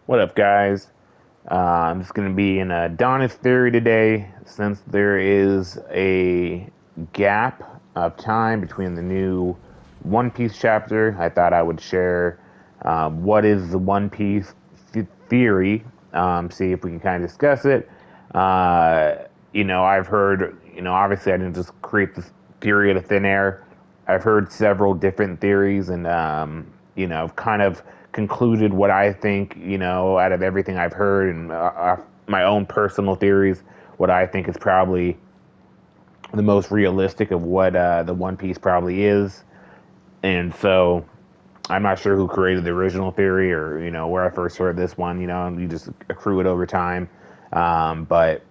What up, guys? I'm just going to be in a Donna's theory today, since there is a gap of time between the new One Piece chapter. I thought I would share what is the One Piece theory, see if we can kind of discuss it. I've heard, obviously I didn't just create this theory out of thin air. I've heard several different theories, and I've kind of concluded what I think, out of everything I've heard, and my own personal theories, what I think is probably the most realistic of what the One Piece probably is. And so I'm not sure who created the original theory, or where I first heard this one. You just accrue it over time, but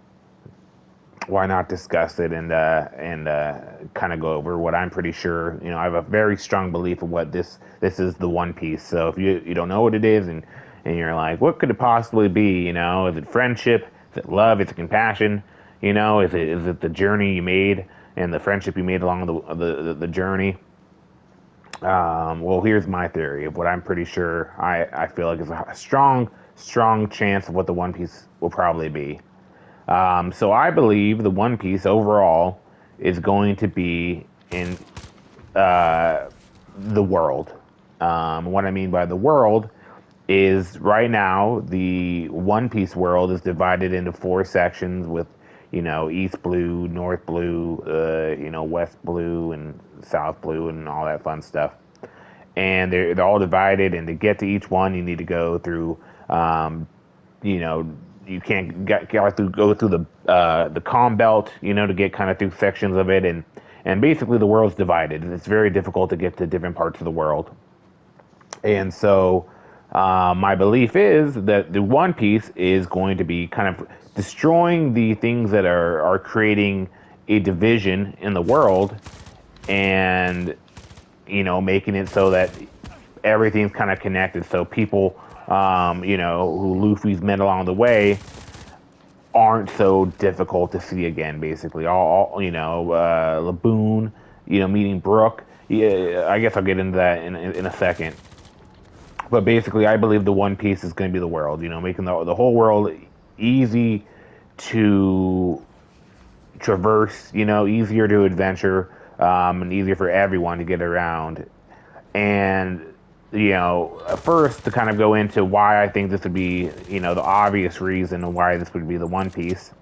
why not discuss it and kind of go over what I'm pretty sure. I have a very strong belief of what this is the One Piece. So if you don't know what it is, and you're like, what could it possibly be? Is it friendship? Is it love? Is it compassion? Is it the journey you made and the friendship you made along the journey? Well, here's my theory of what I'm pretty sure I feel like is a strong chance of what the One Piece will probably be. So I believe the One Piece overall is going to be in uh, the world. What I mean by the world is right now the One Piece world is divided into four sections with, East Blue, North Blue, West Blue, and South Blue, and all that fun stuff. And they're all divided, and to get to each one, you need to go through you know, you can't go through the calm belt, to get kind of through sections of it, and basically the world's divided. It's very difficult to get to different parts of the world, and so my belief is that the One Piece is going to be kind of destroying the things that are creating a division in the world, and making it so that everything's kind of connected. So people, who Luffy's met along the way, aren't so difficult to see again. Basically, Laboon, meeting Brooke. Yeah, I guess I'll get into that in a second. But basically, I believe the One Piece is going to be the world. Making the whole world easy to traverse. Easier to adventure, and easier for everyone to get around. And first, to kind of go into why I think this would be, the obvious reason why this would be the One Piece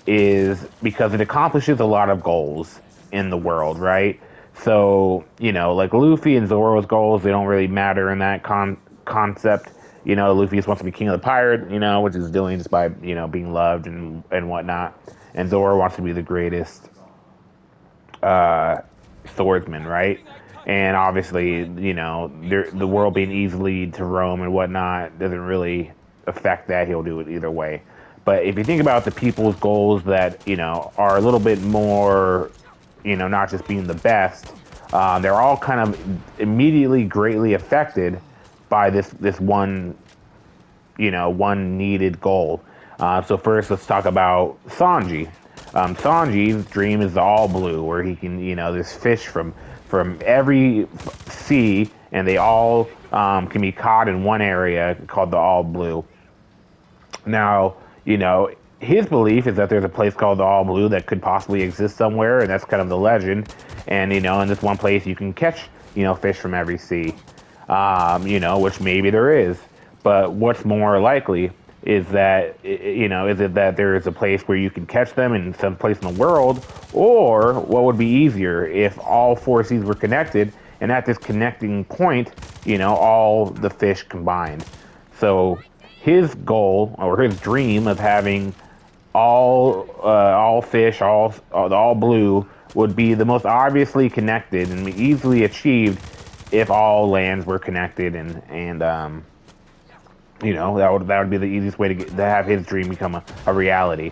is because it accomplishes a lot of goals in the world, right? So, like Luffy and Zoro's goals, they don't really matter in that concept. Luffy just wants to be king of the pirate, which is doing just by, being loved and whatnot. And Zoro wants to be the greatest uh, swordsman, right? And obviously, the world being easily to roam and whatnot doesn't really affect that. He'll do it either way. But if you think about the people's goals that are a little bit more, not just being the best, they're all kind of immediately greatly affected by this one, one needed goal. So first, let's talk about Sanji. Sanji's dream is the all blue, where he can, there's fish from every sea, and they all can be caught in one area called the all blue. Now, his belief is that there's a place called the All Blue that could possibly exist somewhere, and that's kind of the legend. And in this one place, you can catch, fish from every sea, which maybe there is. But what's more likely is that, is it that there is a place where you can catch them in some place in the world, or what would be easier if all four seas were connected, and at this connecting point, all the fish combined. So his goal or his dream of having all fish, all blue, would be the most obviously connected and easily achieved if all lands were connected, and that would be the easiest way to have his dream become a reality.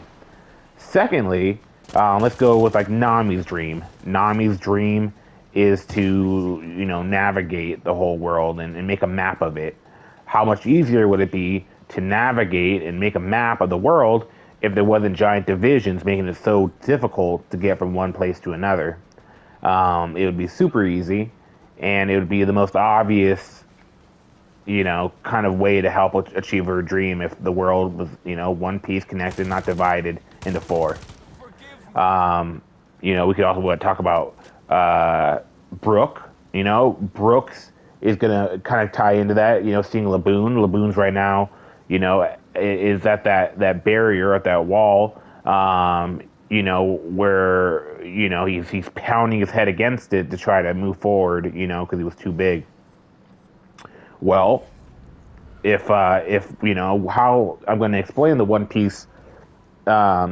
Secondly, let's go with like Nami's dream. Nami's dream is to navigate the whole world and make a map of it. How much easier would it be to navigate and make a map of the world if there wasn't giant divisions making it so difficult to get from one place to another? It would be super easy, and it would be the most obvious kind of way to help achieve her dream if the world was, one piece connected, not divided into four. We could also talk about Brooke. Brooks is gonna kind of tie into that. Seeing Laboon. Laboon's right now, is at that barrier at that wall. Where he's pounding his head against it to try to move forward. Because he was too big. Well, if how I'm going to explain the One Piece, how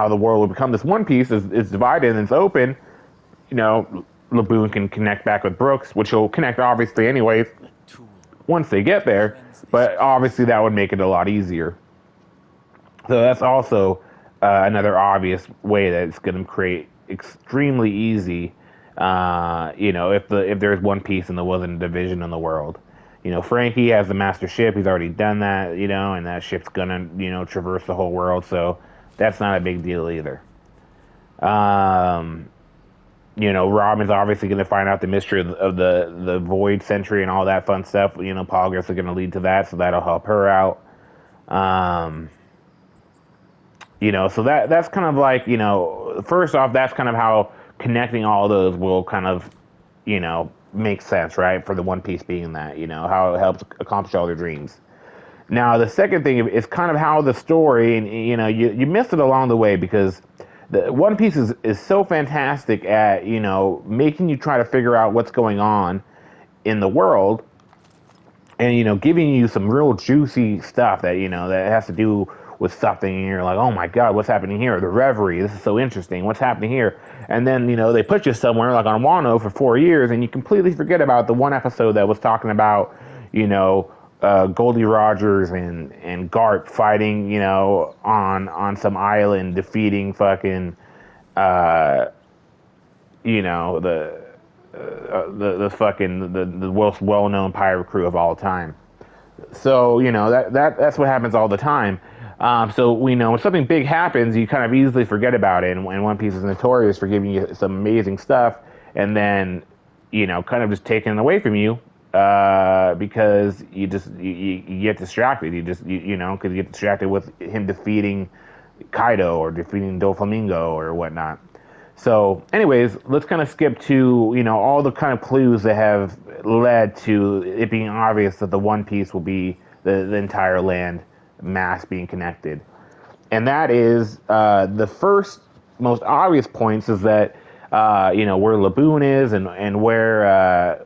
the world will become this One Piece is divided and it's open. Laboon can connect back with Brooks, which will connect obviously anyways once they get there. But obviously that would make it a lot easier. So that's also another obvious way that it's going to create extremely easy. If there's One Piece and there wasn't a division in the world. Frankie has the master ship. He's already done that. And that ship's gonna traverse the whole world. So that's not a big deal either. Robin's obviously going to find out the mystery of the Void Century and all that fun stuff. Progress are going to lead to that, so that'll help her out. So that's kind of like, first off, that's kind of how connecting all those will kind of, make sense, right? For the One Piece being that, how it helps accomplish all their dreams. Now, the second thing is kind of how the story, and you missed it along the way because the One Piece is so fantastic at, making you try to figure out what's going on in the world and, giving you some real juicy stuff that, that has to do with something and you're like, oh my God, what's happening here? The Reverie, this is so interesting. What's happening here? And then, they put you somewhere like on Wano for 4 years and you completely forget about the one episode that was talking about, Goldie Rogers and Garp fighting, on some island, defeating fucking, the fucking the most well known pirate crew of all time. So that's what happens all the time. So we know when something big happens, you kind of easily forget about it. And One Piece is notorious for giving you some amazing stuff, and then kind of just taking it away from you because you get distracted. Because you get distracted with him defeating Kaido or defeating Doflamingo or whatnot. So, anyways, let's kind of skip to all the kind of clues that have led to it being obvious that the One Piece will be the entire land mass being connected, and that is the first most obvious points is that where Laboon is and where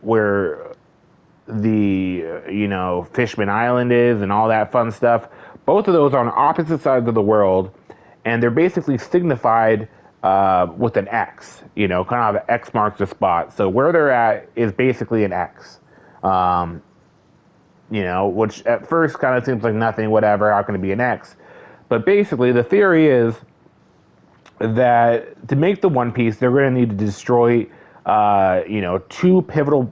the Fishman Island is and all that fun stuff. Both of those are on opposite sides of the world, and they're basically signified with an X. Kind of X marks the spot. So where they're at is basically an X. Which at first kind of seems like nothing, whatever. How can it be an X? But basically, the theory is that to make the One Piece, they're going to need to destroy, two pivotal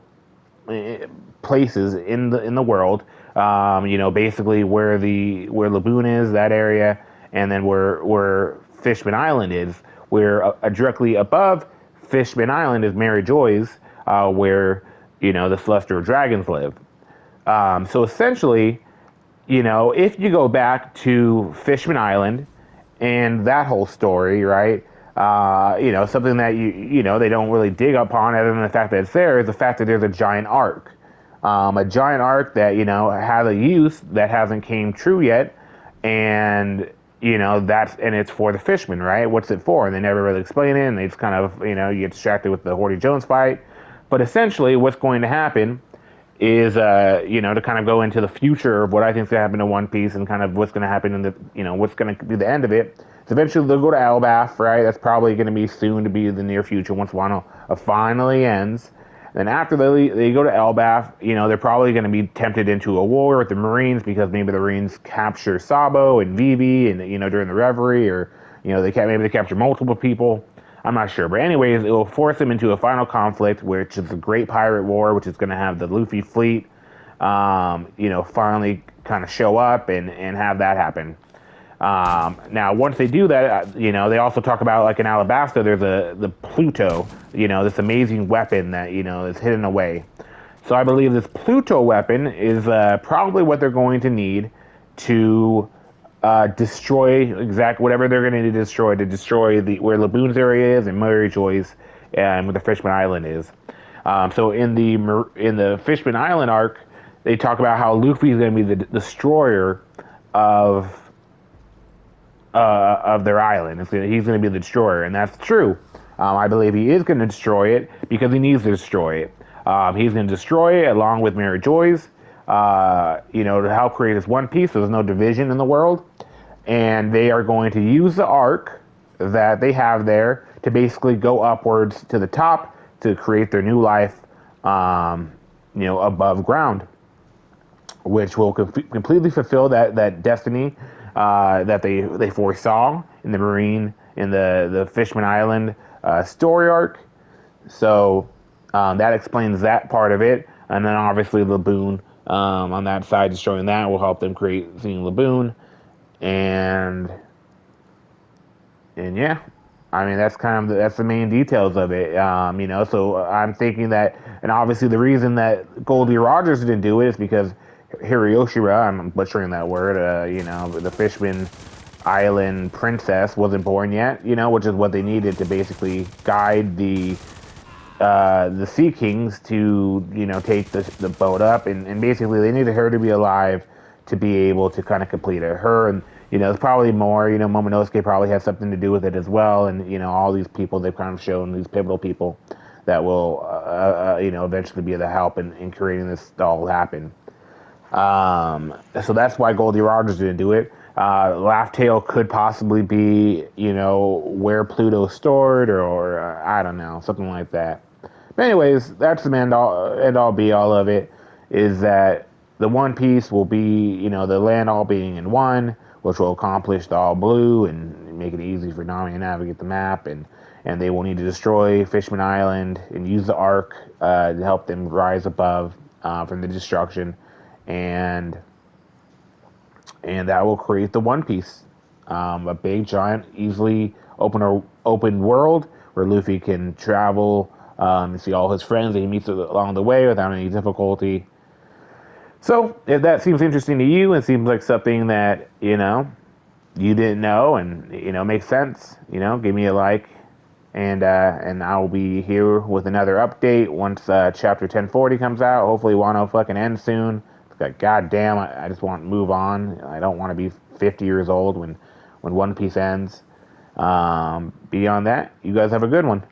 places in the world. Basically where Laboon is, that area, and then where Fishman Island is, where directly above Fishman Island is Mary Joy's, where the Celestial Dragons live. So essentially, if you go back to Fishman Island and that whole story, right? Something that they don't really dig upon other than the fact that it's there is the fact that there's a giant arc. A giant arc that, has a use that hasn't came true yet. And, it's for the fishmen, right? What's it for? And they never really explain it. And they just kind of, you get distracted with the Horty Jones fight. But essentially what's going to happen is, to kind of go into the future of what I think is going to happen to One Piece and kind of what's going to happen in the, what's going to be the end of it. So eventually they'll go to Elbaf, right? That's probably going to be soon to be the near future once Wano finally ends. Then after they go to Elbaf, they're probably going to be tempted into a war with the Marines because maybe the Marines capture Sabo and Vivi and, during the Reverie, or, maybe they capture multiple people. I'm not sure. But anyways, it will force them into a final conflict, which is the Great Pirate War, which is going to have the Luffy fleet, finally kind of show up and have that happen. Now, once they do that, they also talk about, like in Alabasta, there's the Pluto, this amazing weapon that, is hidden away. So I believe this Pluto weapon is probably what they're going to need to destroy exact whatever they're going to need to destroy the where Laboon's area is and Mary Joy's and where the Fishman Island is. So in the Fishman Island arc, they talk about how Luffy is going to be the destroyer of of their island. He's going to be the destroyer, and that's true. I believe he is going to destroy it because he needs to destroy it. He's going to destroy it along with Mary Joy's, to help create this one piece. So there's no division in the world, and they are going to use the arc that they have there to basically go upwards to the top to create their new life, above ground, which will completely fulfill that destiny that they foresaw in the the Fishman Island story arc. So that explains that part of it, and then obviously Laboon on that side destroying that will help them create seeing Laboon, and yeah, I mean that's kind of that's the main details of it. So I'm thinking that, and obviously the reason that Goldie Rogers didn't do it is because Hiroshira, I'm butchering that word, the Fishman Island princess wasn't born yet, which is what they needed to basically guide the Sea Kings to, take the boat up, and basically they needed her to be alive to be able to kind of complete it. Her and, it's probably more, Momonosuke probably has something to do with it as well, and, all these people they've kind of shown, these pivotal people that will, eventually be the help in creating this all happen. So that's why Goldie Rogers didn't do it. Laugh Tale could possibly be, where Pluto's stored, or I don't know, something like that. But anyways, that's the end all be all of it. Is that the One Piece will be, the land all being in one, which will accomplish the All Blue and make it easy for Nami to navigate the map, and they will need to destroy Fishman Island and use the Ark to help them rise above from the destruction, and that will create the One Piece, a big, giant, easily open world where Luffy can travel and see all his friends that he meets along the way without any difficulty. So, if that seems interesting to you and seems like something that you didn't know and makes sense, give me a like, and I'll be here with another update once chapter 1040 comes out. Hopefully, Wano fucking ends soon. God damn, I just want to move on. I don't want to be 50 years old when One Piece ends. Beyond that, you guys have a good one.